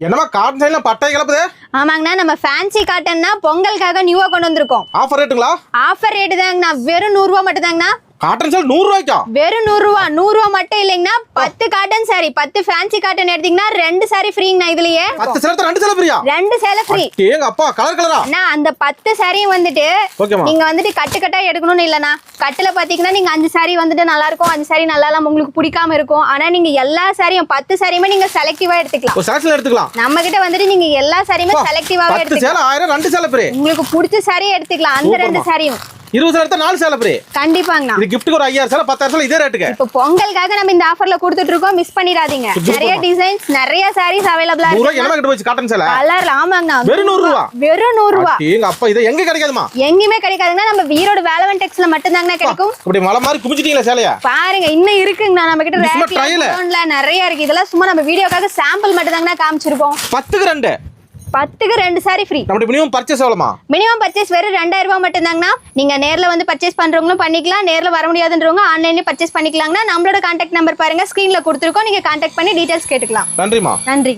என்னமா காட்டன் சைடுல பட்டை கிளப்புது? ஆமாங்கண்ணா, நம்ம ஃபேன்சி காட்டன்னா பொங்கலுக்காக நியூவா கொண்டு வந்திருக்கோம். ஆஃபர் ரேட்டுங்களா? ஆஃபர் ரேட்டு தாங்கண்ணா, வெறும் 100 ரூபா மட்டும் தாங்கண்ணா. Cotton sale 100 ரூபாய்க்கா? வெறும் 100 ரூபா. 100 ரூபா மட்டும் இல்லைங்கண்ணா, 10 காட்டன் சாரி, 10 ஃபேன்சி காட்டன் எடுத்தீங்கன்னா 2 சாரி ஃப்ரீங்கண்ணா. இதுலயே 10 சேலத்துல 2 சேல ஃப்ரீயா? 2 சேலை ஃப்ரீ. ஏங்க அப்பா, கலர் கலரா? அண்ணா, அந்த 10 சாரியும் வந்துட்டு ஓகேமா. நீங்க வந்துட்டு கட்டு கட்டா எடுக்கணும்னு இல்லண்ணா. கட்டுல பாத்தீங்கன்னா நீங்க 5 சாரி வந்துட்டு நல்லா இருக்கும், 5 சாரி நல்லா இல்லாம உங்களுக்கு பிடிக்காம இருக்கும். ஆனா நீங்க எல்லா சாரியும் 10 சாரியுமே நீங்க செலக்டிவா எடுத்துக்கலாம். ஒரு செலக்ஷன் எடுத்துக்கலாம். நம்ம கிட்ட வந்துட்டு நீங்க எல்லா சாரியுமே செலக்டிவாவே 10 சேல எடுத்துக்கலாம். 1000 2 சேல ஃப்ரீ. உங்களுக்கு பிடிச்ச சாரியை எடுத்துக்கலாம். அந்த 2 சாரியும் 20 சேல எடுத்தா 4 சேல ஃப்ரீ. கண்டிப்பாங்கண்ணா. இது கிஃப்ட்டுக்கு ஒரு 5000 சேல 10000 சேல இதே ரேட்டுக்கு. இப்போ பொங்கலுக்காக நம்ம இந்த ஆஃபர்ல கொடுத்துட்டு இருக்கோம், மிஸ் பண்ணிடாதீங்க. நிறைய டிசைன்ஸ், நிறைய சாரீஸ் அவைலபிளா 100 இருக்கு. ரூபாய்க்கு என்ன கிட்ட போச்சு காட்டன் சேல? கலர் ஆமாங்கண்ணா. வெறும் 100 ரூபா. வெறும் 100 ரூபா. ஏங்க அப்பா, இது எங்க கிடைக்காதுமா? எங்கயுமே கிடைக்காதுங்க. நம்ம ஈரோடு வேலவன் டெக்ஸ்ல மட்டும் தாங்கண்ணா கிடைக்கும். அப்படி மலை மாதிரி குமிச்சிட்டீங்களா சேலையா? பாருங்க, இன்னும் இருக்குங்கண்ணா நம்ம கிட்ட. சும்மா trial. ரேக்ல நிறைய இருக்கு. இதெல்லாம் சும்மா நம்ம வீடியோக்காக சாம்பிள் மட்டும் தாங்கண்ணா காமிச்சிருக்கோம். 10க்கு 2. 10க்கு 2 சாரி ஃப்ரீ. நம்ம மினிமம் பர்ச்சேஸ் எவ்வளவுமா? மினிமம் பர்ச்சேஸ் வெறும் 2000 ரூபாய் மட்டும் தாங்கண்ணா. நீங்க நேர்ல வந்து பர்ச்சேஸ் பண்றவங்களும் பண்ணிக்கலாம், நேர்ல வர முடியாதுன்றவங்க ஆன்லைன்லயே பர்ச்சேஸ் பண்ணிக்கலாங்கண்ணா. நம்மளோட கான்டாக்ட் நம்பர் பாருங்க, ஸ்கிரீன்ல கொடுத்துருக்கோம். நீங்க கான்டாக்ட் பண்ணி டீடைல்ஸ் கேட்டுக்கலாம். நன்றிமா. நன்றி.